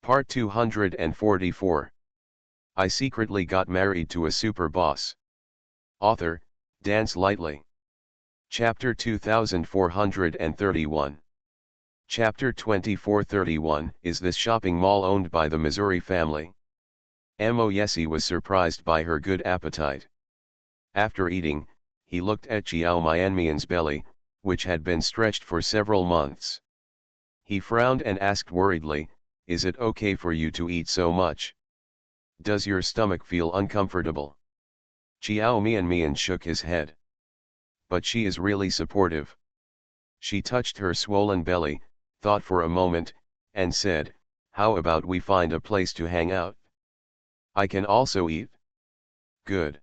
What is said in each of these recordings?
Part 244. I secretly got married to a super boss. Author, Dance Lightly. Chapter 2431. Chapter 2431 is this shopping mall owned by the Missouri family. Yessie was surprised by her good appetite. After eating, he looked at Chiao Mianmian's belly, which had been stretched for several months. He frowned and asked worriedly, "Is it okay for you to eat so much? Does your stomach feel uncomfortable?" Chiao Mianmian shook his head. But she is really supportive. She touched her swollen belly, thought for a moment, and said, "How about we find a place to hang out? I can also eat." Good.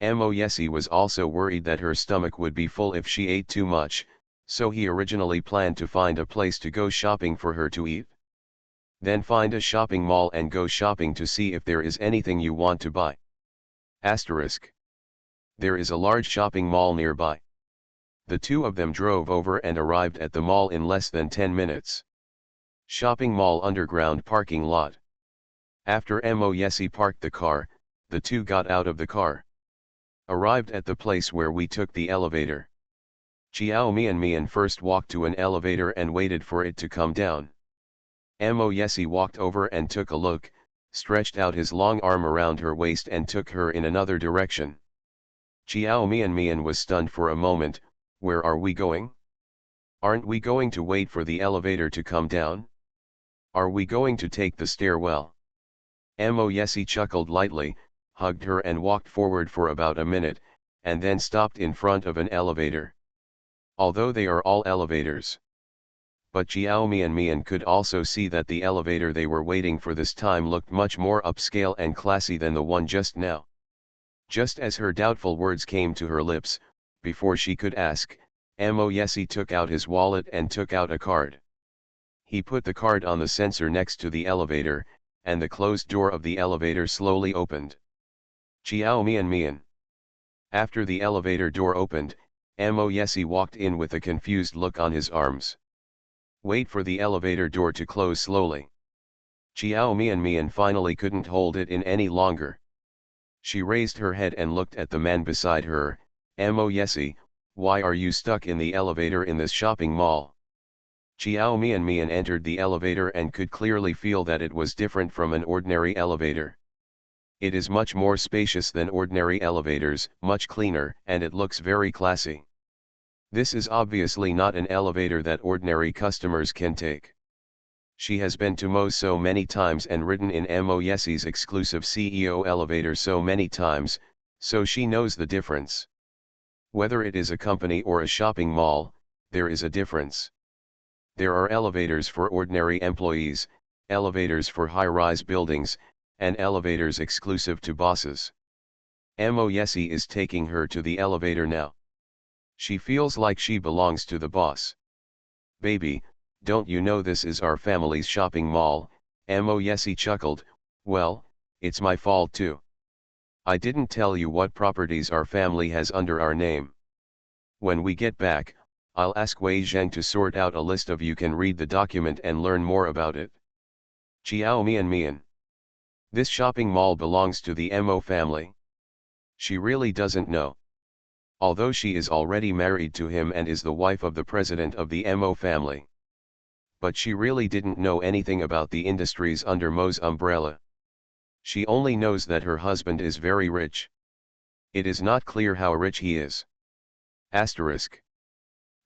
Yessie was also worried that her stomach would be full if she ate too much, so he originally planned to find a place to go shopping for her to eat. Then find a shopping mall and go shopping to see if there is anything you want to buy. Asterisk. There is a large shopping mall nearby. The two of them drove over and arrived at the mall in less than 10 minutes. Shopping mall underground parking lot. After Yessie parked the car, the two got out of the car. Arrived at the place where we took the elevator. Chiao Mianmian first walked to an elevator and waited for it to come down. Yessie walked over and took a look, stretched out his long arm around her waist and took her in another direction. Chiao Mianmian was stunned for a moment. Where are we going? Aren't we going to wait for the elevator to come down? Are we going to take the stairwell? Yessie chuckled lightly, hugged her and walked forward for about a minute, and then stopped in front of an elevator. Although they are all elevators. But Chiao Mianmian could also see that the elevator they were waiting for this time looked much more upscale and classy than the one just now. Just as her doubtful words came to her lips, before she could ask, Yessie took out his wallet and took out a card. He put the card on the sensor next to the elevator, and the closed door of the elevator slowly opened. Chiao Mianmian. After the elevator door opened, Yessie walked in with a confused look on his arms. Wait for the elevator door to close slowly. Chiao Mianmian finally couldn't hold it in any longer. She raised her head and looked at the man beside her. Yessie, why are you stuck in the elevator in this shopping mall? Chiao Mianmian entered the elevator and could clearly feel that it was different from an ordinary elevator. It is much more spacious than ordinary elevators, much cleaner, and it looks very classy. This is obviously not an elevator that ordinary customers can take. She has been to Mo so many times and ridden in Yessie's exclusive CEO elevator so many times, so she knows the difference. Whether it is a company or a shopping mall, there is a difference. There are elevators for ordinary employees, elevators for high-rise buildings, and elevators exclusive to bosses. Yessie is taking her to the elevator now. She feels like she belongs to the boss. "Baby, don't you know this is our family's shopping mall?" Yessie chuckled. "Well, it's my fault too. I didn't tell you what properties our family has under our name. When we get back, I'll ask Wei Zheng to sort out a list of you can read the document and learn more about it." Chiao Mianmian. This shopping mall belongs to the Mo family. She really doesn't know. Although she is already married to him and is the wife of the president of the Mo family. But she really didn't know anything about the industries under Mo's umbrella. She only knows that her husband is very rich. It is not clear how rich he is. Asterisk.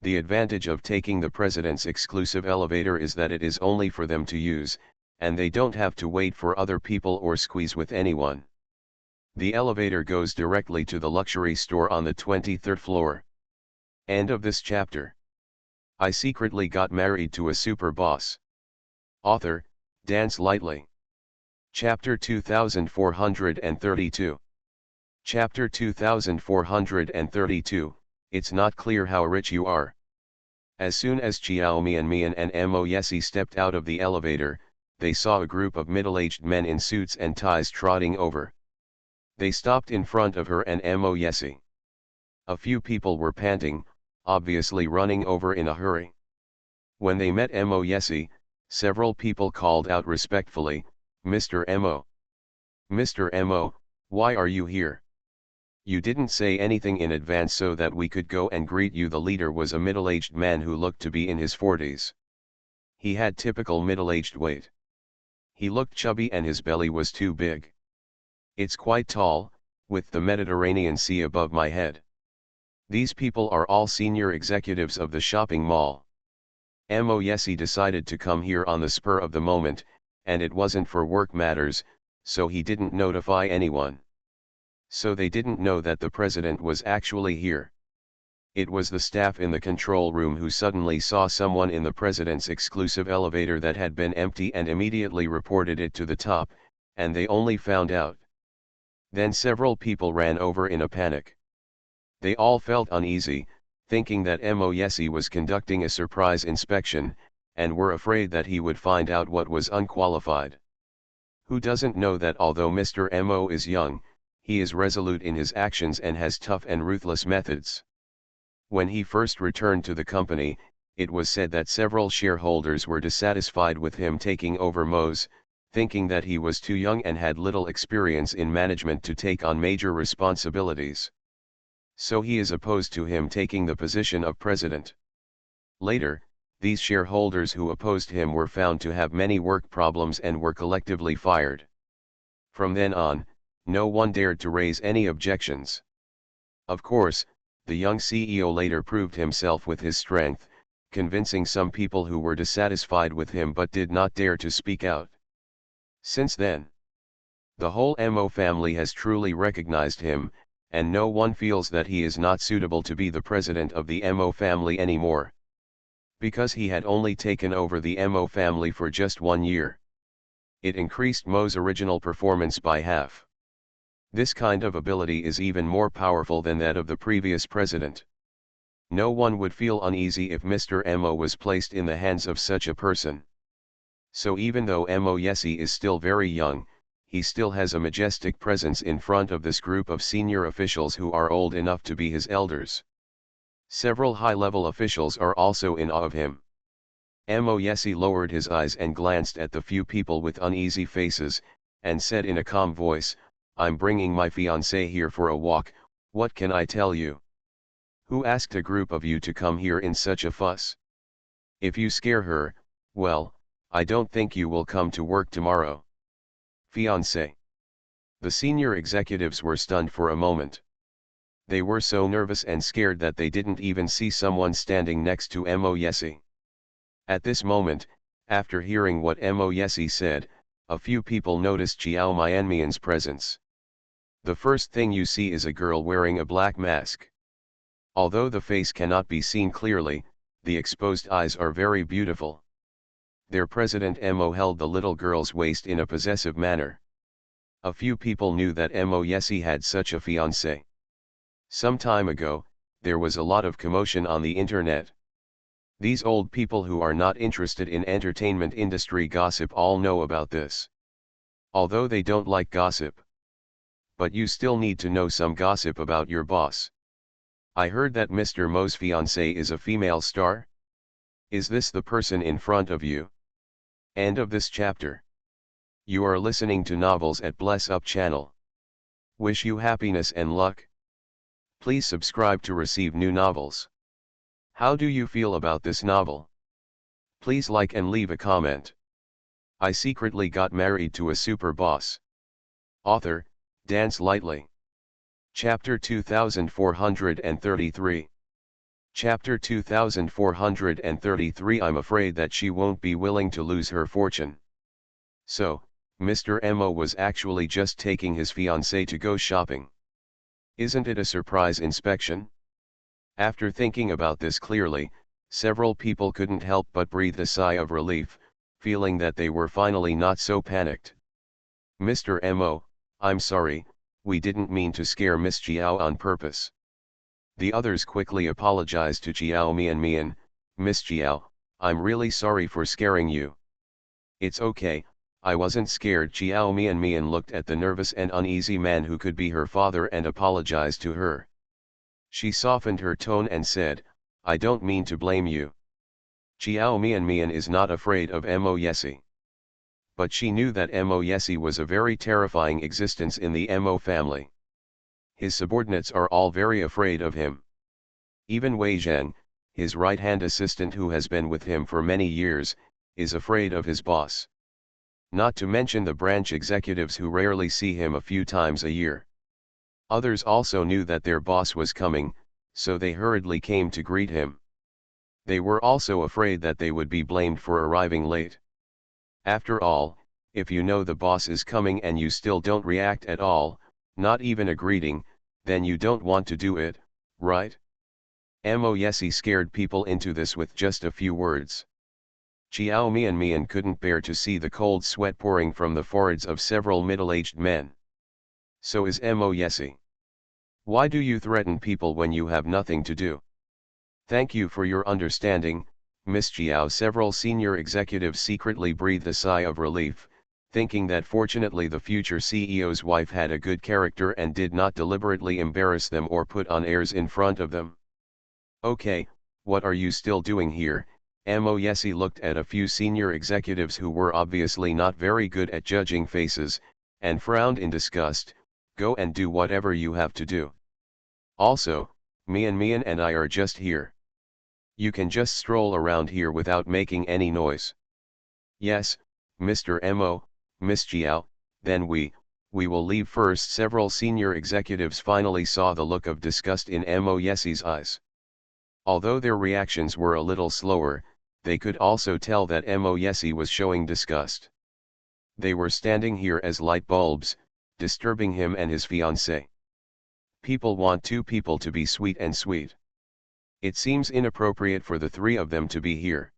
The advantage of taking the president's exclusive elevator is that it is only for them to use, and they don't have to wait for other people or squeeze with anyone. The elevator goes directly to the luxury store on the 23rd floor. End of this chapter. I secretly got married to a super boss. Author, Dance Lightly. Chapter 2432. Chapter 2432, It's not clear how rich you are. As soon as Chiao Mianmian and Yessie stepped out of the elevator, they saw a group of middle-aged men in suits and ties trotting over. They stopped in front of her and Yessie. A few people were panting, obviously running over in a hurry. When they met Yessie, Several people called out respectfully, "Mr. Mo. Mr. Mo, why are you here? You didn't say anything in advance so that we could go and greet you." The leader was a middle-aged man who looked to be in his 40s. He had typical middle-aged weight. He looked chubby and his belly was too big. "It's quite tall, with the Mediterranean Sea above my head. These people are all senior executives of the shopping mall. Moyesi decided to come here on the spur of the moment, and it wasn't for work matters, so he didn't notify anyone. So they didn't know that the president was actually here. It was the staff in the control room who suddenly saw someone in the president's exclusive elevator that had been empty and immediately reported it to the top, and they only found out. Then several people ran over in a panic. They all felt uneasy, thinking that Moyesi was conducting a surprise inspection, and were afraid that he would find out what was unqualified. Who doesn't know that although Mr. Mo is young, he is resolute in his actions and has tough and ruthless methods. When he first returned to the company, it was said that several shareholders were dissatisfied with him taking over Mo's, thinking that he was too young and had little experience in management to take on major responsibilities. So he is opposed to him taking the position of president. Later, these shareholders who opposed him were found to have many work problems and were collectively fired. From then on, no one dared to raise any objections. Of course, the young CEO later proved himself with his strength, convincing some people who were dissatisfied with him but did not dare to speak out. Since then, the whole Mo family has truly recognized him, and no one feels that he is not suitable to be the president of the Mo family anymore. Because he had only taken over the Mo family for just 1 year. It increased Mo's original performance by half. This kind of ability is even more powerful than that of the previous president. No one would feel uneasy if Mr. Mo was placed in the hands of such a person. So even though Moyesi is still very young, he still has a majestic presence in front of this group of senior officials who are old enough to be his elders. Several high-level officials are also in awe of him. Moyesi lowered his eyes and glanced at the few people with uneasy faces, and said in a calm voice, "I'm bringing my fiancée here for a walk, what can I tell you? Who asked a group of you to come here in such a fuss? If you scare her, well, I don't think you will come to work tomorrow." Fiancé. The senior executives were stunned for a moment. They were so nervous and scared that they didn't even see someone standing next to Moyesi. At this moment, after hearing what Moyesi said, a few people noticed Xiao Mianmian's presence. The first thing you see is a girl wearing a black mask. Although the face cannot be seen clearly, the exposed eyes are very beautiful. Their president Mo held the little girl's waist in a possessive manner. A few people knew that Moyesi had such a fiancée. Some time ago, there was a lot of commotion on the internet. These old people who are not interested in entertainment industry gossip all know about this. Although they don't like gossip. But you still need to know some gossip about your boss. I heard that Mr. Mo's fiancée is a female star? Is this the person in front of you? End of this chapter. You are listening to Novels at Bless Up channel. Wish you happiness and luck. Please subscribe to receive new novels. How do you feel about this novel? Please like and leave a comment. I secretly got married to a super boss. Author, Dance Lightly. Chapter 2433. Chapter 2433. I'm afraid that she won't be willing to lose her fortune. So, Mr. Mo was actually just taking his fiancée to go shopping. Isn't it a surprise inspection? After thinking about this clearly, several people couldn't help but breathe a sigh of relief, feeling that they were finally not so panicked. Mr. Mo, I'm sorry, we didn't mean to scare Miss Xiao on purpose. The others quickly apologized to Xiao Mian. Miss Xiao, I'm really sorry for scaring you. It's okay, I wasn't scared. Xiao Mian looked at the nervous and uneasy man who could be her father and apologized to her. She softened her tone and said, I don't mean to blame you. Chiao Mian Mian is not afraid of Mo Yesi. But she knew that Mo Yesi was a very terrifying existence in the Mo family. His subordinates are all very afraid of him. Even Wei Zheng, his right-hand assistant who has been with him for many years, is afraid of his boss. Not to mention the branch executives who rarely see him a few times a year. Others also knew that their boss was coming, so they hurriedly came to greet him. They were also afraid that they would be blamed for arriving late. After all, if you know the boss is coming and you still don't react at all, not even a greeting, then you don't want to do it, right? Mo Yesi scared people into this with just a few words. Chiao Mian Mian couldn't bear to see the cold sweat pouring from the foreheads of several middle-aged men. So is Mo Yesi. Why do you threaten people when you have nothing to do? Thank you for your understanding, Miss Chiao. Several senior executives secretly breathed a sigh of relief, thinking that fortunately the future CEO's wife had a good character and did not deliberately embarrass them or put on airs in front of them. Okay, what are you still doing here? Mo Yesi looked at a few senior executives who were obviously not very good at judging faces, and frowned in disgust. Go and do whatever you have to do. Also, Mian Mian and I are just here. You can just stroll around here without making any noise. Yes, Mr. Mo, Miss Chiao, then we will leave first. Several senior executives finally saw the look of disgust in Mo Yesi's eyes. Although their reactions were a little slower, they could also tell that Mo Yesi was showing disgust. They were standing here as light bulbs, disturbing him and his fiancée. People want two people to be sweet and sweet. It seems inappropriate for the three of them to be here.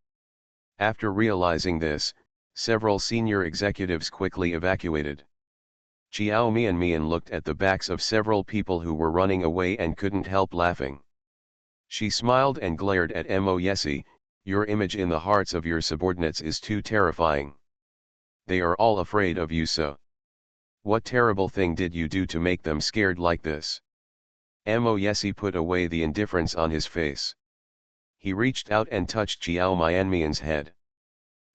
After realizing this, several senior executives quickly evacuated. Chiao Mian Mian looked at the backs of several people who were running away and couldn't help laughing. She smiled and glared at Mo Yesi. Your image in the hearts of your subordinates is too terrifying. They are all afraid of you. So what terrible thing did you do to make them scared like this? Mo Yesi put away the indifference on his face. He reached out and touched Chiao Mian Mian's head.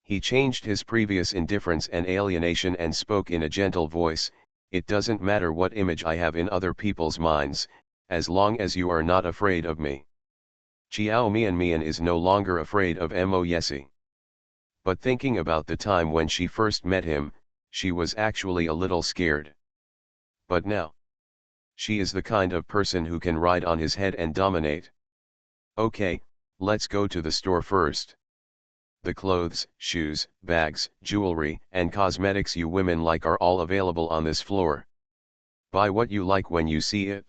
He changed his previous indifference and alienation and spoke in a gentle voice. It doesn't matter what image I have in other people's minds, as long as you are not afraid of me. Chiao Mian Mian is no longer afraid of Mo Yesi. But thinking about the time when she first met him, she was actually a little scared. But now, she is the kind of person who can ride on his head and dominate. Okay, let's go to the store first. The clothes, shoes, bags, jewelry, and cosmetics you women like are all available on this floor. Buy what you like when you see it.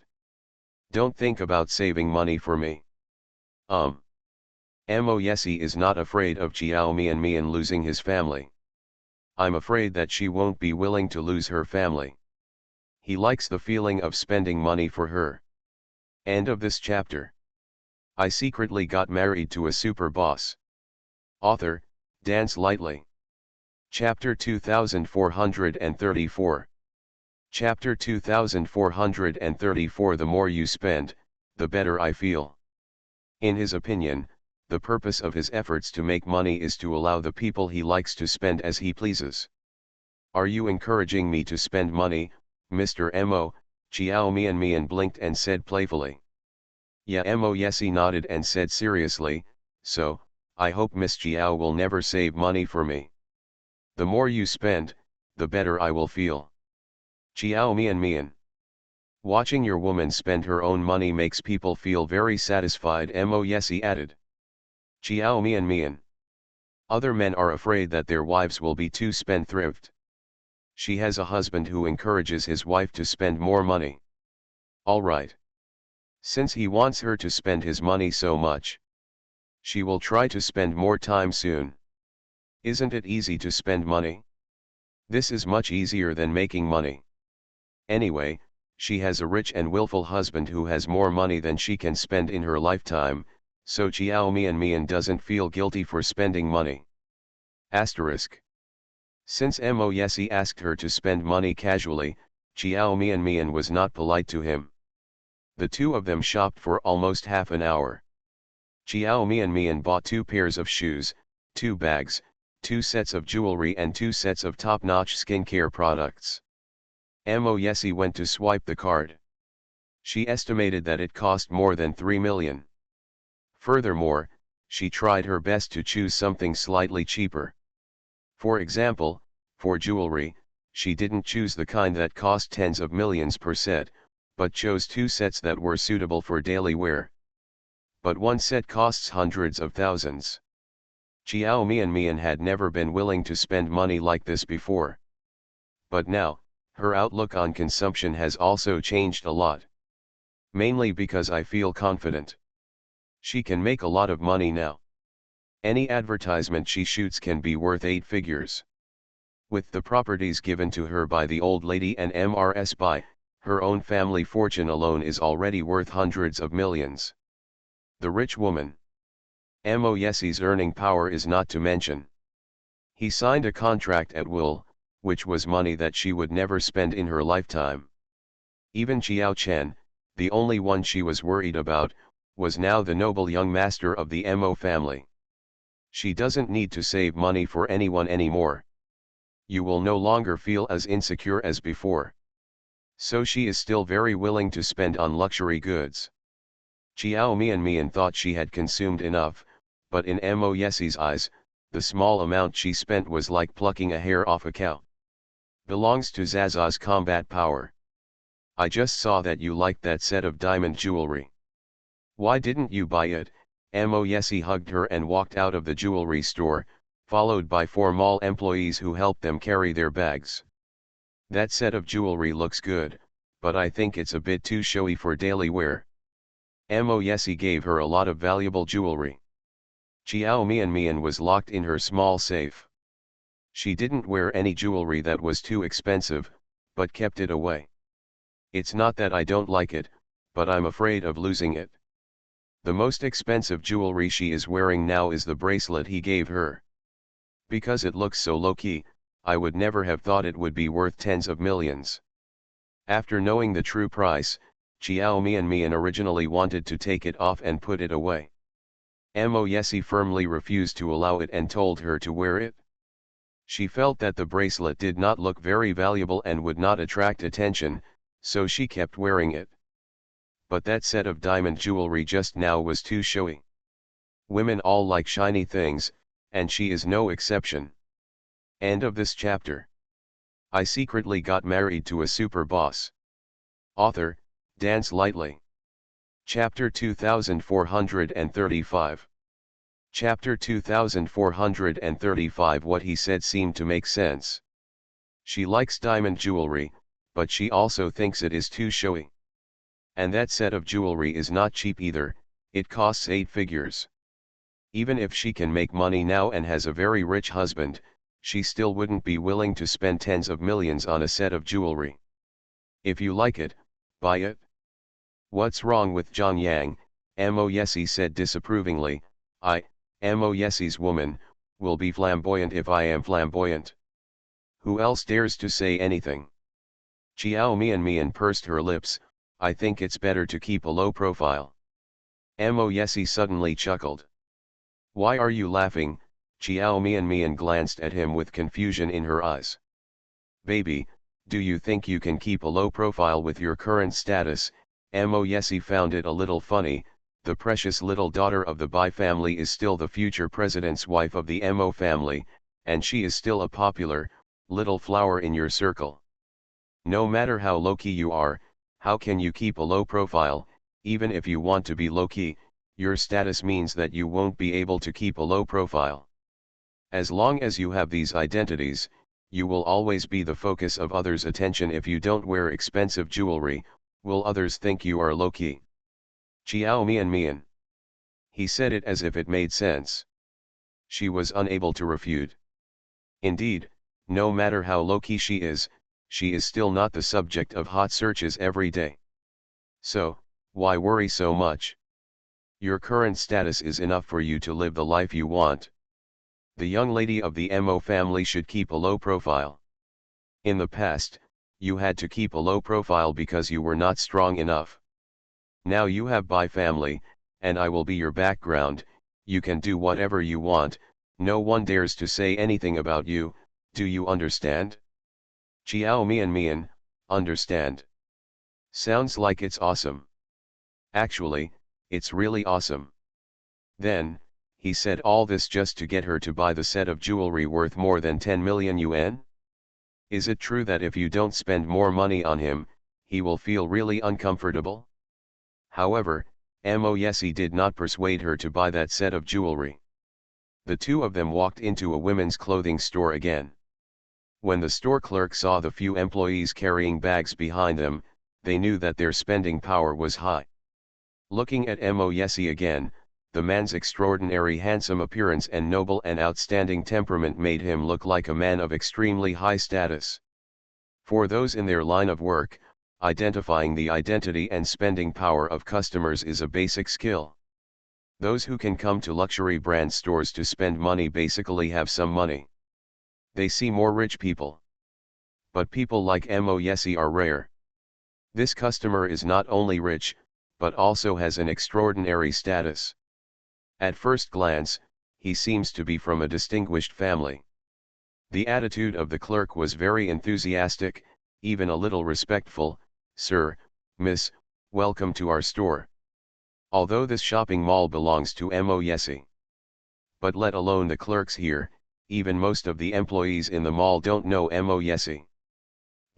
Don't think about saving money for me. Mo Yesi is not afraid of Chiao Mian Mian losing his family. I'm afraid that she won't be willing to lose her family. He likes the feeling of spending money for her. End of this chapter. I secretly got married to a super boss. Author, Dance Lightly. Chapter 2434. Chapter 2434. The more you spend, the better I feel. In his opinion, the purpose of his efforts to make money is to allow the people he likes to spend as he pleases. Are you encouraging me to spend money, Mr. Mo? Chiao Mian Mian blinked and said playfully. Yeah. Mo Yesi nodded and said seriously, so, I hope Miss Chiao will never save money for me. The more you spend, the better I will feel. Chiao Mian Mian. Watching your woman spend her own money makes people feel very satisfied, Mo Yesi added. Chiao Mian Mian. Other men are afraid that their wives will be too spendthrift. She has a husband who encourages his wife to spend more money. Alright. Since he wants her to spend his money so much, she will try to spend more time soon. Isn't it easy to spend money? This is much easier than making money. Anyway, she has a rich and willful husband who has more money than she can spend in her lifetime, so Chiao Mian Mian doesn't feel guilty for spending money. Asterisk. Since Mo Yesi asked her to spend money casually, Chiao Mian Mian was not polite to him. The two of them shopped for almost half an hour. Chiao Mian bought 2 pairs of shoes, 2 bags, 2 sets of jewelry and 2 sets of top-notch skincare products. Mo Yesi went to swipe the card. She estimated that it cost more than 3 million. Furthermore, she tried her best to choose something slightly cheaper. For example, for jewelry, she didn't choose the kind that cost tens of millions per set, but chose 2 sets that were suitable for daily wear. But one set costs hundreds of thousands. Chiao Mian had never been willing to spend money like this before. But now, her outlook on consumption has also changed a lot. Mainly because I feel confident. She can make a lot of money now. Any advertisement she shoots can be worth 8 figures. With the properties given to her by the old lady and Mrs. Bai, her own family fortune alone is already worth hundreds of millions. The rich woman. Mo Yesi's earning power is not to mention. He signed a contract at will, which was money that she would never spend in her lifetime. Even Chiao Chen, the only one she was worried about, was now the noble young master of the Mo family. She doesn't need to save money for anyone anymore. You will no longer feel as insecure as before. So she is still very willing to spend on luxury goods. Chiao Mian thought she had consumed enough, but in Mo Yesi's eyes, the small amount she spent was like plucking a hair off a cow. Belongs to Zaza's combat power. I just saw that you liked that set of diamond jewelry. Why didn't you buy it? Mo Yesi hugged her and walked out of the jewelry store, followed by 4 mall employees who helped them carry their bags. That set of jewelry looks good, but I think it's a bit too showy for daily wear. Mo Yesi gave her a lot of valuable jewelry. Chiao Mian was locked in her small safe. She didn't wear any jewelry that was too expensive, but kept it away. It's not that I don't like it, but I'm afraid of losing it. The most expensive jewelry she is wearing now is the bracelet he gave her. Because it looks so low-key, I would never have thought it would be worth tens of millions. After knowing the true price, Chiao Mian originally wanted to take it off and put it away. Mo Yesi firmly refused to allow it and told her to wear it. She felt that the bracelet did not look very valuable and would not attract attention, so she kept wearing it. But that set of diamond jewelry just now was too showy. Women all like shiny things, and she is no exception. End of this chapter. I secretly got married to a super boss. Author, Dance Lightly. Chapter 2435. Chapter 2435. What he said seemed to make sense. She likes diamond jewelry, but she also thinks it is too showy. And that set of jewelry is not cheap either, it costs 8 figures. Even if she can make money now and has a very rich husband, she still wouldn't be willing to spend tens of millions on a set of jewelry. If you like it, buy it. What's wrong with Zhang Yang? Mo Yesi said disapprovingly. Mo Yesi's woman, will be flamboyant if I am flamboyant. Who else dares to say anything? Chiao Mian pursed her lips. I think it's better to keep a low profile. Mo Yesi suddenly chuckled. Why are you laughing? Chiao Mian glanced at him with confusion in her eyes. Baby, do you think you can keep a low profile with your current status? Mo Yesi found it a little funny. The precious little daughter of the Bai family is still the future president's wife of the Mo family, and she is still a popular, little flower in your circle. No matter how low-key you are, how can you keep a low profile? Even if you want to be low-key, your status means that you won't be able to keep a low profile. As long as you have these identities, you will always be the focus of others' attention. If you don't wear expensive jewelry, will others think you are low-key? Chiao Mian. He said it as if it made sense. She was unable to refute. Indeed, no matter how low-key she is still not the subject of hot searches every day. So, why worry so much? Your current status is enough for you to live the life you want. The young lady of the Mo family should keep a low profile. In the past, you had to keep a low profile because you were not strong enough. Now you have Bai family, and I will be your background. You can do whatever you want, no one dares to say anything about you, do you understand? Jiao Mian, understand. Sounds like it's awesome. Actually, it's really awesome. Then, he said all this just to get her to buy the set of jewelry worth more than 10 million yuan? Is it true that if you don't spend more money on him, he will feel really uncomfortable? However, Mo Yesi did not persuade her to buy that set of jewelry. The two of them walked into a women's clothing store again. When the store clerk saw the few employees carrying bags behind them, they knew that their spending power was high. Looking at Mo Yesi again, the man's extraordinary handsome appearance and noble and outstanding temperament made him look like a man of extremely high status. For those in their line of work, identifying the identity and spending power of customers is a basic skill. Those who can come to luxury brand stores to spend money basically have some money. They see more rich people. But people like Mo Yesi are rare. This customer is not only rich, but also has an extraordinary status. At first glance, he seems to be from a distinguished family. The attitude of the clerk was very enthusiastic, even a little respectful. Sir, miss, welcome to our store. Although this shopping mall belongs to Mo Yesi. But let alone the clerks here, even most of the employees in the mall don't know Mo Yesi.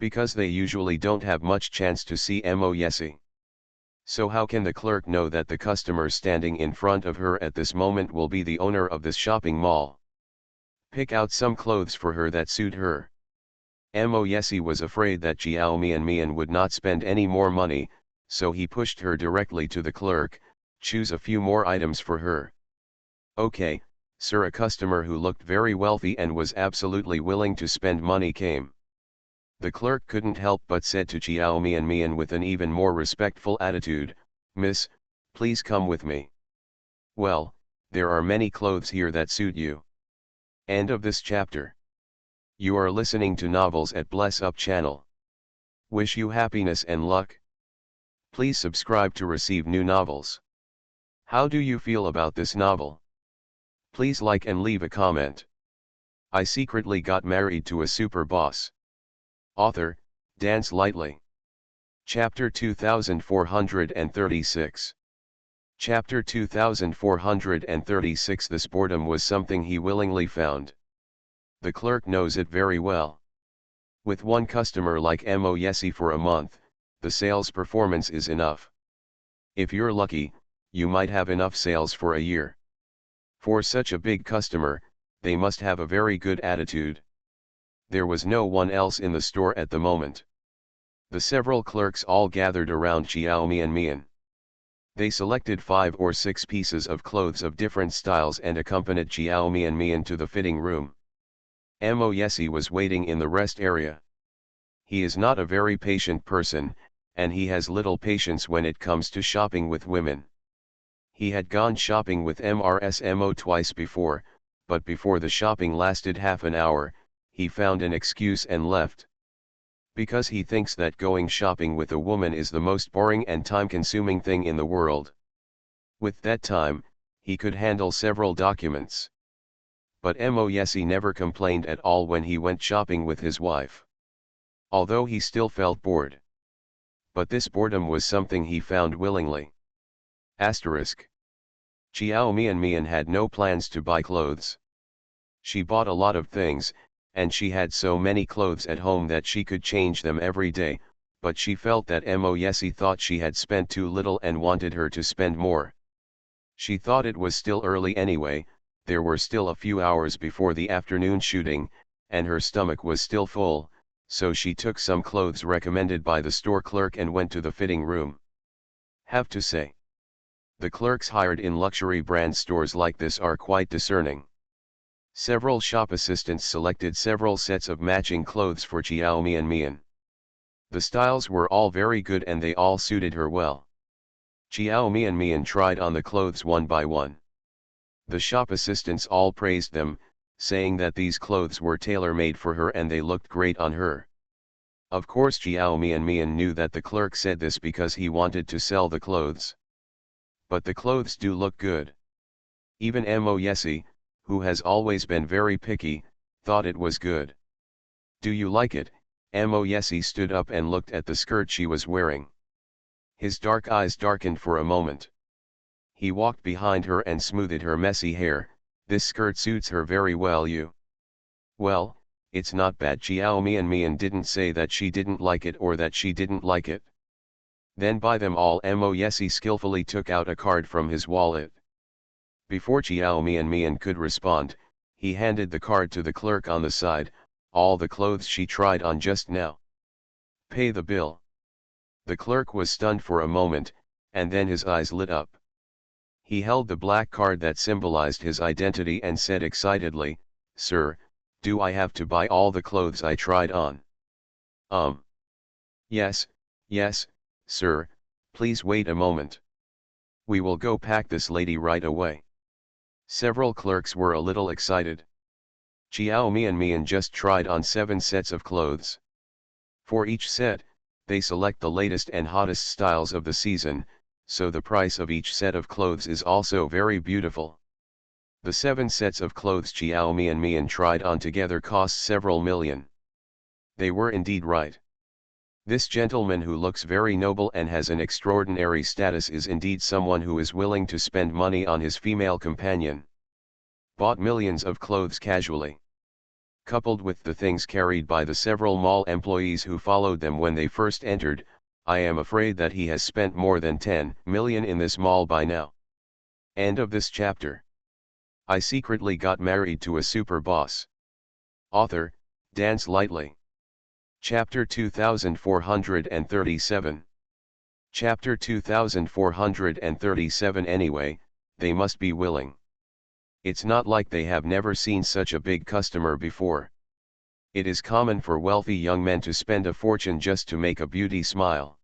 Because they usually don't have much chance to see Mo Yesi. So how can the clerk know that the customer standing in front of her at this moment will be the owner of this shopping mall? Pick out some clothes for her that suit her. Mo Yesi was afraid that Jiao Mian would not spend any more money, so he pushed her directly to the clerk. Choose a few more items for her. Okay, sir. A customer who looked very wealthy and was absolutely willing to spend money came. The clerk couldn't help but said to Jiao Mian with an even more respectful attitude, Miss, please come with me. Well, there are many clothes here that suit you. End of this chapter. You are listening to Novels at Bless Up channel. Wish you happiness and luck. Please subscribe to receive new novels. How do you feel about this novel? Please like and leave a comment. I secretly got married to a super boss. Author, Dance Lightly. Chapter 2436. Chapter 2436. This boredom was something he willingly found. The clerk knows it very well. With one customer like Mo Yesi for a month, the sales performance is enough. If you're lucky, you might have enough sales for a year. For such a big customer, they must have a very good attitude. There was no one else in the store at the moment. The several clerks all gathered around Jiao Mian. They selected 5 or 6 pieces of clothes of different styles and accompanied Jiao Mian to the fitting room. Mo Yesi was waiting in the rest area. He is not a very patient person, and he has little patience when it comes to shopping with women. He had gone shopping with Mo twice before, but before the shopping lasted half an hour, he found an excuse and left. Because he thinks that going shopping with a woman is the most boring and time-consuming thing in the world. With that time, he could handle several documents. But Mo Yesi never complained at all when he went shopping with his wife. Although he still felt bored. But this boredom was something he found willingly. Asterisk. Jiao Mian had no plans to buy clothes. She bought a lot of things, and she had so many clothes at home that she could change them every day, but she felt that Mo Yesi thought she had spent too little and wanted her to spend more. She thought it was still early anyway, there were still a few hours before the afternoon shooting, and her stomach was still full, so she took some clothes recommended by the store clerk and went to the fitting room. Have to say, the clerks hired in luxury brand stores like this are quite discerning. Several shop assistants selected several sets of matching clothes for Jiao Mian. The styles were all very good and they all suited her well. Jiao Mian tried on the clothes one by one. The shop assistants all praised them, saying that these clothes were tailor-made for her and they looked great on her. Of course Jiao Mian knew that the clerk said this because he wanted to sell the clothes. but the clothes do look good. Even Mo Yesi, who has always been very picky, thought it was good. Do you like it? Mo Yesi stood up and looked at the skirt she was wearing. His dark eyes darkened for a moment. He walked behind her and smoothed her messy hair. This skirt suits her very well. You. Well, it's not bad. Chiao Mian didn't say that she didn't like it or that she didn't like it. Then buy them all. Mo Yesi skillfully took out a card from his wallet. Before Chiao Mian could respond, he handed the card to the clerk on the side. All the clothes she tried on just now. Pay the bill. The clerk was stunned for a moment, and then his eyes lit up. He held the black card that symbolized his identity and said excitedly, "Sir, do I have to buy all the clothes I tried on?" Yes, sir, please wait a moment. We will go pack this lady right away." Several clerks were a little excited. Chiao Mian just tried on 7 sets of clothes. For each set, they select the latest and hottest styles of the season, so the price of each set of clothes is also very beautiful. The 7 sets of clothes Chiao Mian tried on together cost several million. They were indeed right. This gentleman who looks very noble and has an extraordinary status is indeed someone who is willing to spend money on his female companion. Bought millions of clothes casually. Coupled with the things carried by the several mall employees who followed them when they first entered, I am afraid that he has spent more than 10 million in this mall by now. End of this chapter. I secretly got married to a super boss. Author, Dance Lightly. Chapter 2437. Chapter 2437. Anyway, they must be willing. It's not like they have never seen such a big customer before. It is common for wealthy young men to spend a fortune just to make a beauty smile.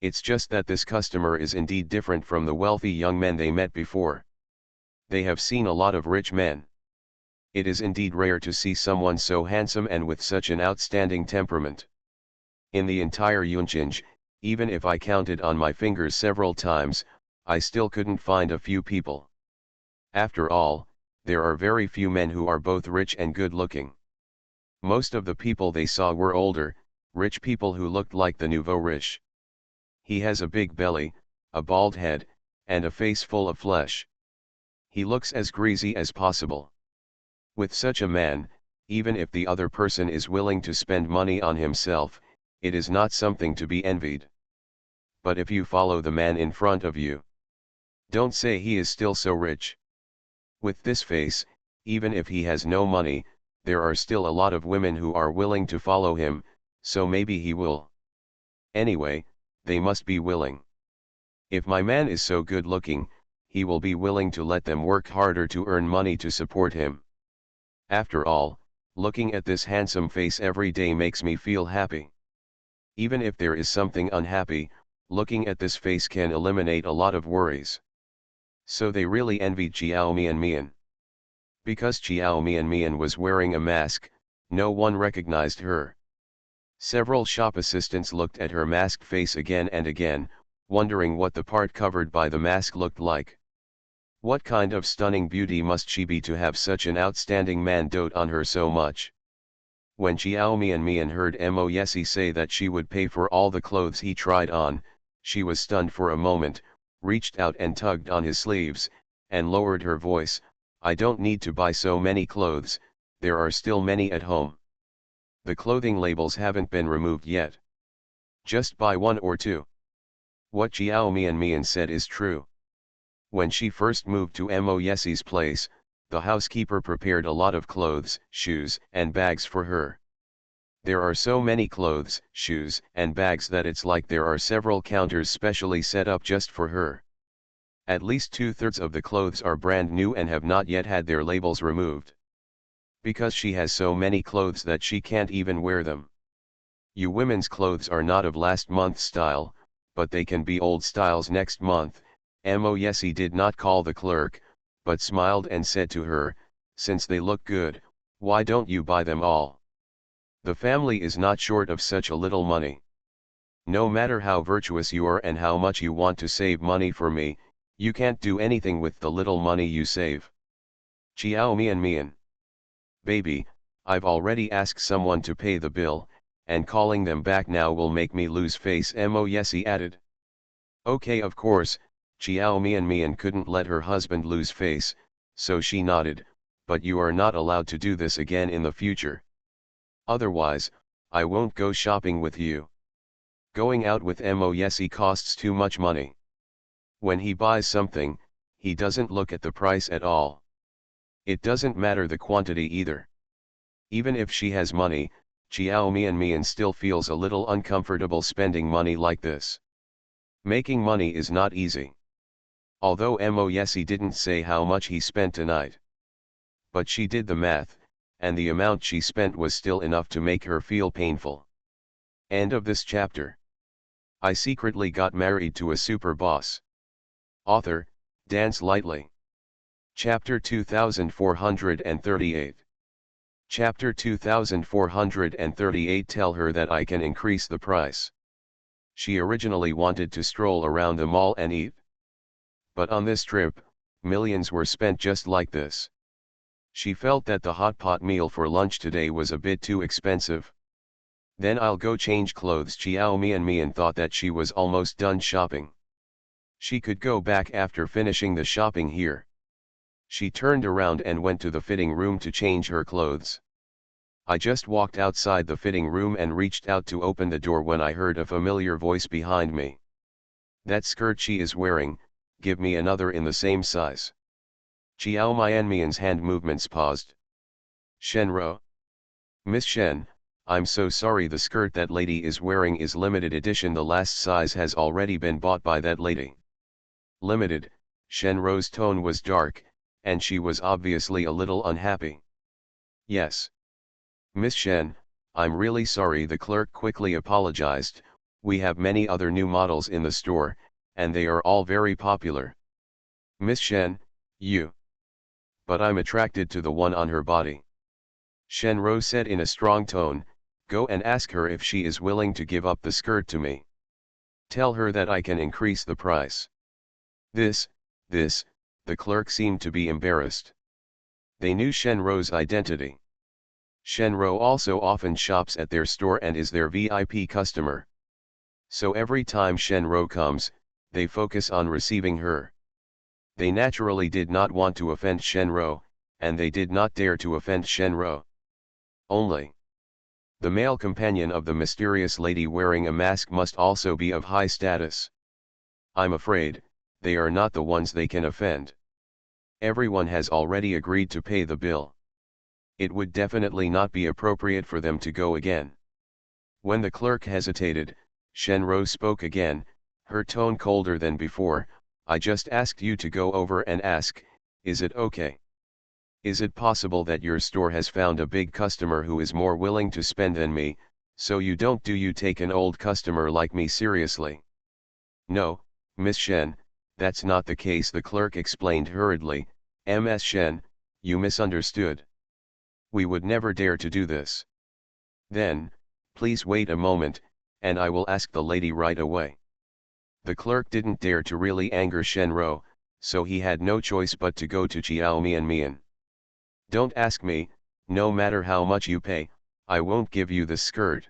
It's just that this customer is indeed different from the wealthy young men they met before. They have seen a lot of rich men. It is indeed rare to see someone so handsome and with such an outstanding temperament. In the entire Yunchinj, even if I counted on my fingers several times, I still couldn't find a few people. After all, there are very few men who are both rich and good looking. Most of the people they saw were older, rich people who looked like the nouveau riche. He has a big belly, a bald head, and a face full of flesh. He looks as greasy as possible. With such a man, even if the other person is willing to spend money on himself, it is not something to be envied. But if you follow the man in front of you, don't say he is still so rich. With this face, even if he has no money, there are still a lot of women who are willing to follow him, so maybe he will. Anyway, they must be willing. If my man is so good looking, he will be willing to let them work harder to earn money to support him. After all, looking at this handsome face every day makes me feel happy. Even if there is something unhappy, looking at this face can eliminate a lot of worries. So they really envied Chiao Mian. Because Chiao Mian was wearing a mask, no one recognized her. Several shop assistants looked at her masked face again and again, wondering what the part covered by the mask looked like. What kind of stunning beauty must she be to have such an outstanding man dote on her so much? When Chiao Mian heard Mo Yesi say that she would pay for all the clothes he tried on, she was stunned for a moment, reached out and tugged on his sleeves, and lowered her voice, "I don't need to buy so many clothes, there are still many at home. The clothing labels haven't been removed yet. Just buy 1 or 2. What Chiao Mian said is true. When she first moved to Mo Yesi's place, the housekeeper prepared a lot of clothes, shoes, and bags for her. There are so many clothes, shoes, and bags that it's like there are several counters specially set up just for her. At least 2/3 of the clothes are brand new and have not yet had their labels removed. Because she has so many clothes that she can't even wear them. You women's clothes are not of last month's style, but they can be old styles next month." Mo Yesi did not call the clerk, but smiled and said to her, "Since they look good, why don't you buy them all? The family is not short of such a little money. No matter how virtuous you are and how much you want to save money for me, You can't do anything with the little money you save. Chiao Mian Mian. Baby, I've already asked someone to pay the bill, and calling them back now will make me lose face. Mo Yesi added. Okay, of course, Chiao Mian Mian couldn't let her husband lose face, so she nodded, but you are not allowed to do this again in the future. Otherwise, I won't go shopping with you. Going out with Mo Yesi costs too much money. When he buys something, he doesn't look at the price at all. It doesn't matter the quantity either. Even if she has money, Chiao Mian Mian still feels a little uncomfortable spending money like this. Making money is not easy. Although Mo Yesi didn't say how much he spent tonight. But she did the math, and the amount she spent was still enough to make her feel painful. End of this chapter. I secretly got married to a super boss. Author, Dance Lightly. Chapter 2438. Chapter 2438. Tell her that I can increase the price. She originally wanted to stroll around the mall and eat. But on this trip, millions were spent just like this. She felt that the hot pot meal for lunch today was a bit too expensive. Then I'll go change clothes. Chiao Mian Mian thought that she was almost done shopping. She could go back after finishing the shopping here. She turned around and went to the fitting room to change her clothes. I just walked outside the fitting room and reached out to open the door when I heard a familiar voice behind me. That skirt she is wearing, give me another in the same size. Chiao Mian Mian's hand movements paused. Shenro. Miss Shen, I'm so sorry, the skirt that lady is wearing is limited edition. The last size has already been bought by that lady. Limited, Shenro's tone was dark, and she was obviously a little unhappy. Yes. Miss Shen, I'm really sorry, the clerk quickly apologized. We have many other new models in the store, and they are all very popular. Miss Shen, you. But I'm attracted to the one on her body. Shenro said in a strong tone, go and ask her if she is willing to give up the skirt to me. Tell her that I can increase the price. This, the clerk seemed to be embarrassed. They knew Shenro's identity. Shenro also often shops at their store and is their VIP customer. So every time Shenro comes, they focus on receiving her. They naturally did not want to offend Shenro, and they did not dare to offend Shenro. Only the male companion of the mysterious lady wearing a mask must also be of high status. I'm afraid, they are not the ones they can offend. Everyone has already agreed to pay the bill. It would definitely not be appropriate for them to go again. When the clerk hesitated, Shenro spoke again, her tone colder than before. I just asked you to go over and ask, is it okay? Is it possible that your store has found a big customer who is more willing to spend than me, so you take an old customer like me seriously? No, Miss Shen, that's not the case, the clerk explained hurriedly. Ms. Shen, you misunderstood. We would never dare to do this. Then, please wait a moment, and I will ask the lady right away. The clerk didn't dare to really anger Shenro, so he had no choice but to go to Chiao Mian Mian. Don't ask me, no matter how much you pay, I won't give you the skirt.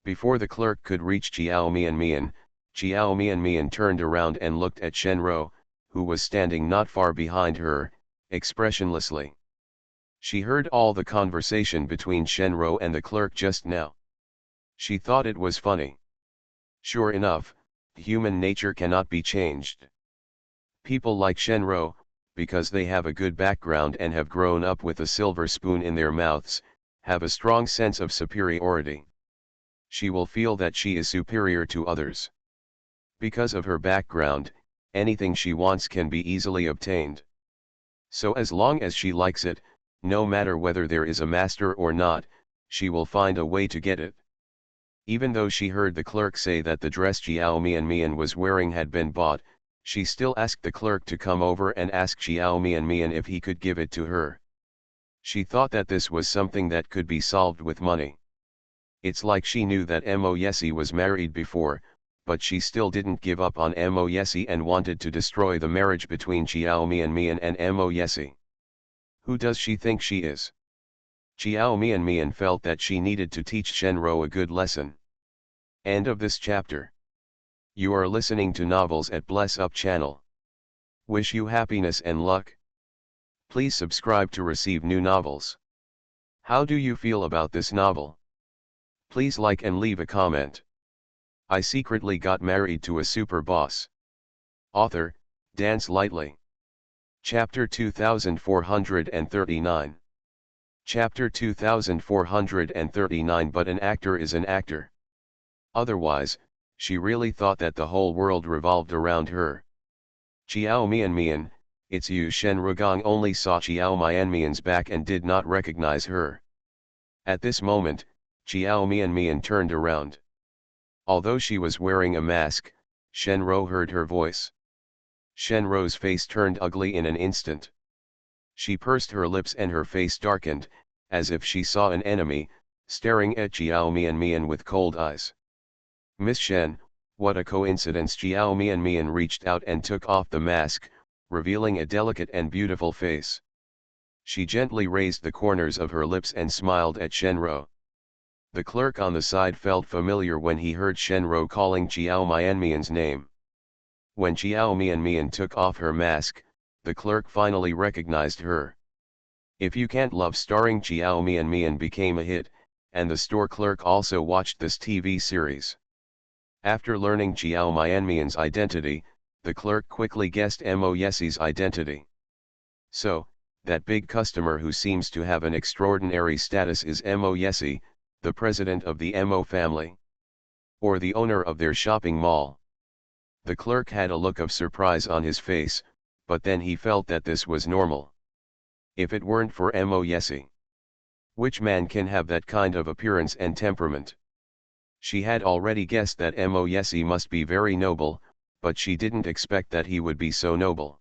Before the clerk could reach Chiao Mian Mian turned around and looked at Shenro, who was standing not far behind her, expressionlessly. She heard all the conversation between Shenro and the clerk just now. She thought it was funny. Sure enough, human nature cannot be changed. People like Shenro, because they have a good background and have grown up with a silver spoon in their mouths, have a strong sense of superiority. She will feel that she is superior to others. Because of her background, anything she wants can be easily obtained. So as long as she likes it, no matter whether there is a master or not, she will find a way to get it. Even though she heard the clerk say that the dress Chiao Mian was wearing had been bought, she still asked the clerk to come over and ask Chiao Mian if he could give it to her. She thought that this was something that could be solved with money. It's like she knew that Mo Yesi was married before, but she still didn't give up on Mo Yesi and wanted to destroy the marriage between Chiao Mian and Mo Yesi. Who does she think she is? Chiao Mian felt that she needed to teach Shenro a good lesson. End of this chapter. You are listening to Novels at Bless Up channel. Wish you happiness and luck. Please subscribe to receive new novels. How do you feel about this novel? Please like and leave a comment. I secretly got married to a super boss. Author, Dance Lightly. Chapter 2439. Chapter 2439. But an actor is an actor. Otherwise, she really thought that the whole world revolved around her. Chiao Mian, it's you. Shen Rugang only saw Chiao Mian's back and did not recognize her. At this moment, Chiao Mian turned around. Although she was wearing a mask, Shenro heard her voice. Shenro's face turned ugly in an instant. She pursed her lips and her face darkened, as if she saw an enemy, staring at Chiao Mian with cold eyes. Miss Shen, what a coincidence! Chiao Mian reached out and took off the mask, revealing a delicate and beautiful face. She gently raised the corners of her lips and smiled at Shenro. The clerk on the side felt familiar when he heard Shenro calling Chiao Mian's name. When Chiao Mian took off her mask, the clerk finally recognized her. If You Can't Love starring Chiao Mian became a hit, and the store clerk also watched this TV series. After learning Chiao Mian's identity, the clerk quickly guessed Mo Yesi's identity. So, that big customer who seems to have an extraordinary status is Mo Yesi, the president of the Mo family. Or the owner of their shopping mall. The clerk had a look of surprise on his face, but then he felt that this was normal. If it weren't for Mo Yesi. Which man can have that kind of appearance and temperament? She had already guessed that Mo Yesi must be very noble, but she didn't expect that he would be so noble.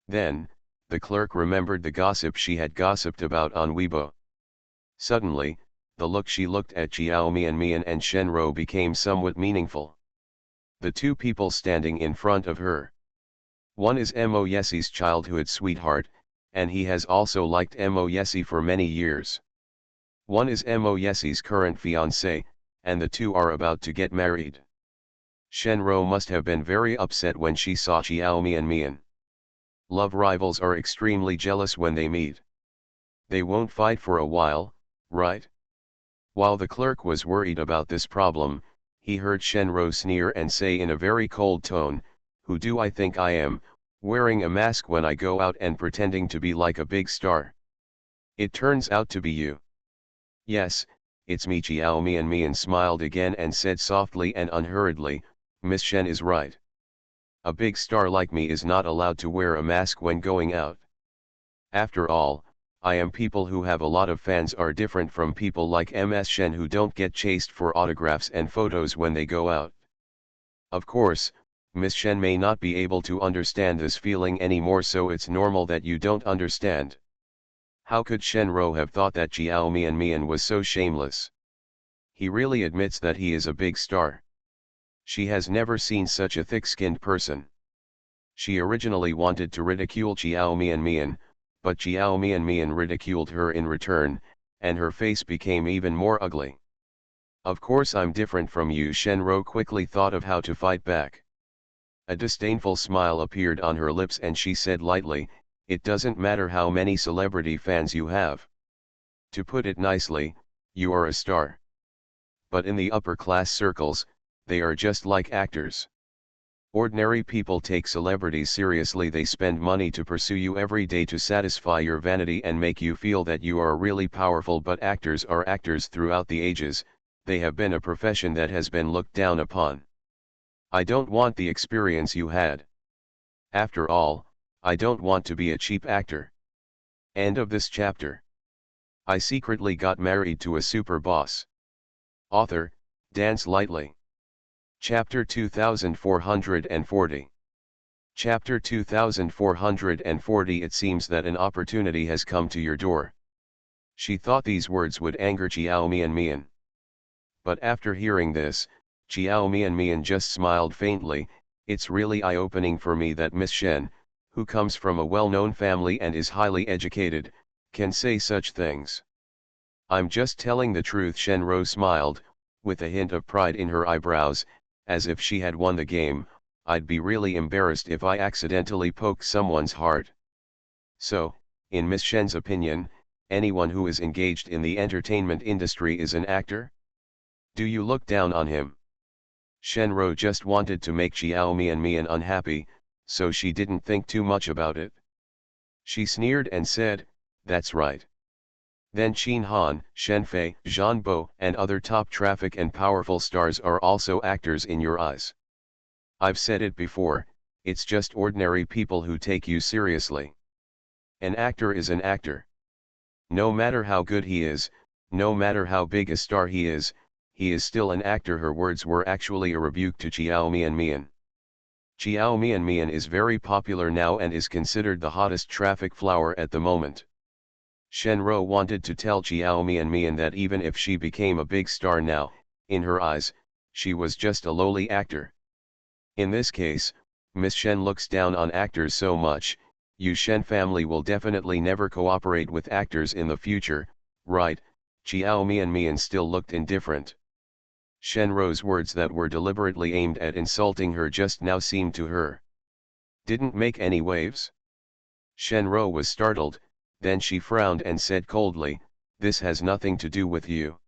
Then, the clerk remembered the gossip she had gossiped about on Weibo. Suddenly, the look she looked at Chiao Mian and Shenro became somewhat meaningful. The two people standing in front of her. One is Mo Yesi's childhood sweetheart, and he has also liked Mo Yesi for many years. One is Mo Yesi's current fiancé, and the two are about to get married. Shenro must have been very upset when she saw Chiao Mian. Love rivals are extremely jealous when they meet. They won't fight for a while, right? While the clerk was worried about this problem, he heard Shenro sneer and say in a very cold tone, "Who do I think I am, wearing a mask when I go out and pretending to be like a big star? It turns out to be you." "Yes, it's me." Chiao Mian smiled again and said softly and unhurriedly, "Miss Shen is right. A big star like me is not allowed to wear a mask when going out. After all, people who have a lot of fans are different from people like Ms. Shen who don't get chased for autographs and photos when they go out." Of course, Miss Shen may not be able to understand this feeling anymore, so it's normal that you don't understand. How could Shenro have thought that Chiao Mian was so shameless? He really admits that he is a big star. She has never seen such a thick-skinned person. She originally wanted to ridicule Chiao Mian, but Chiao Mian ridiculed her in return, and her face became even more ugly. "Of course I'm different from you." Shenro quickly thought of how to fight back. A disdainful smile appeared on her lips and she said lightly, "It doesn't matter how many celebrity fans you have. To put it nicely, you are a star. But in the upper class circles, they are just like actors. Ordinary people take celebrities seriously. They spend money to pursue you every day to satisfy your vanity and make you feel that you are really powerful. But actors are actors throughout the ages. They have been a profession that has been looked down upon. I don't want the experience you had. After all, I don't want to be a cheap actor." End of this chapter. I secretly got married to a super boss. Author, Dance Lightly. Chapter 2440. Chapter 2440. It seems that an opportunity has come to your door. She thought these words would anger Chiao Mian. But after hearing this, Jiao Mian just smiled faintly. It's really eye-opening for me that Miss Shen, who comes from a well-known family and is highly educated, can say such things. I'm just telling the truth. Shenro smiled, with a hint of pride in her eyebrows, as if she had won the game. I'd be really embarrassed if I accidentally poke someone's heart. So, in Miss Shen's opinion, anyone who is engaged in the entertainment industry is an actor? Do you look down on him? Shenro just wanted to make Xiao Mian unhappy, so she didn't think too much about it. She sneered and said, "That's right. Then Qin Han, Shen Fei, Zhan Bo and other top traffic and powerful stars are also actors in your eyes. I've said it before, it's just ordinary people who take you seriously. An actor is an actor. No matter how good he is, no matter how big a star he is still an actor." Her words were actually a rebuke to Xiao Mian. Xiao Mian is very popular now and is considered the hottest traffic flower at the moment. Shenro wanted to tell Xiao Mian that even if she became a big star now, in her eyes, she was just a lowly actor. In this case, Miss Shen looks down on actors so much. You Shen family will definitely never cooperate with actors in the future, right? Xiao Mian still looked indifferent. Shenro's words that were deliberately aimed at insulting her just now seemed to her didn't make any waves. Shenro was startled, then she frowned and said coldly, "This has nothing to do with you."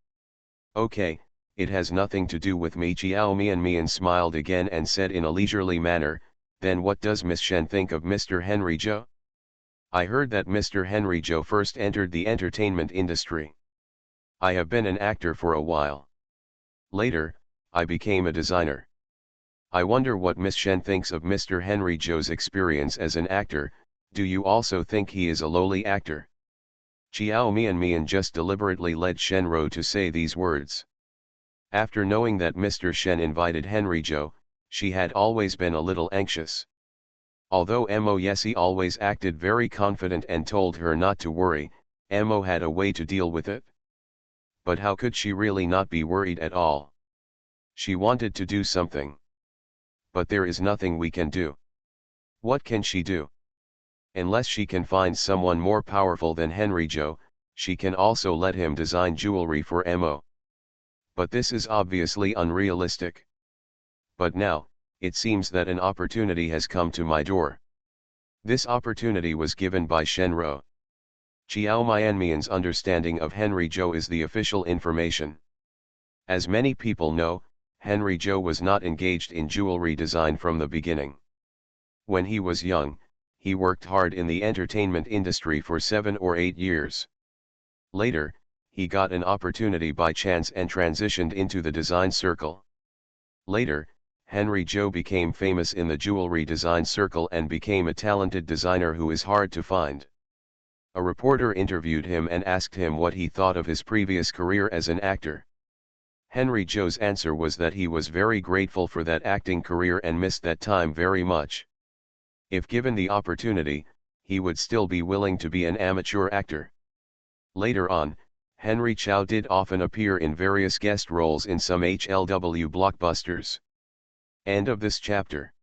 "Okay, it has nothing to do with me." Xiao Mian smiled again and said in a leisurely manner, "Then what does Miss Shen think of Mr. Henry Zhou? I heard that Mr. Henry Zhou first entered the entertainment industry. I have been an actor for a while. Later, I became a designer. I wonder what Miss Shen thinks of Mr. Henry Zhou's experience as an actor. Do you also think he is a lowly actor?" Xiao Mian just deliberately led Shenro to say these words. After knowing that Mr. Shen invited Henry Zhou, she had always been a little anxious. Although Mo Yesi always acted very confident and told her not to worry, Mo had a way to deal with it. But how could she really not be worried at all? She wanted to do something. But there is nothing we can do. What can she do? Unless she can find someone more powerful than Henry Zhou, she can also let him design jewelry for Mo. But this is obviously unrealistic. But now, it seems that an opportunity has come to my door. This opportunity was given by Shenro. Xiao Mian's understanding of Henry Zhou is the official information. As many people know, Henry Zhou was not engaged in jewelry design from the beginning. When he was young, he worked hard in the entertainment industry for 7 or 8 years. Later, he got an opportunity by chance and transitioned into the design circle. Later, Henry Zhou became famous in the jewelry design circle and became a talented designer who is hard to find. A reporter interviewed him and asked him what he thought of his previous career as an actor. Henry Zhou's answer was that he was very grateful for that acting career and missed that time very much. If given the opportunity, he would still be willing to be an amateur actor. Later on, Henry Zhou did often appear in various guest roles in some HLW blockbusters. End of this chapter.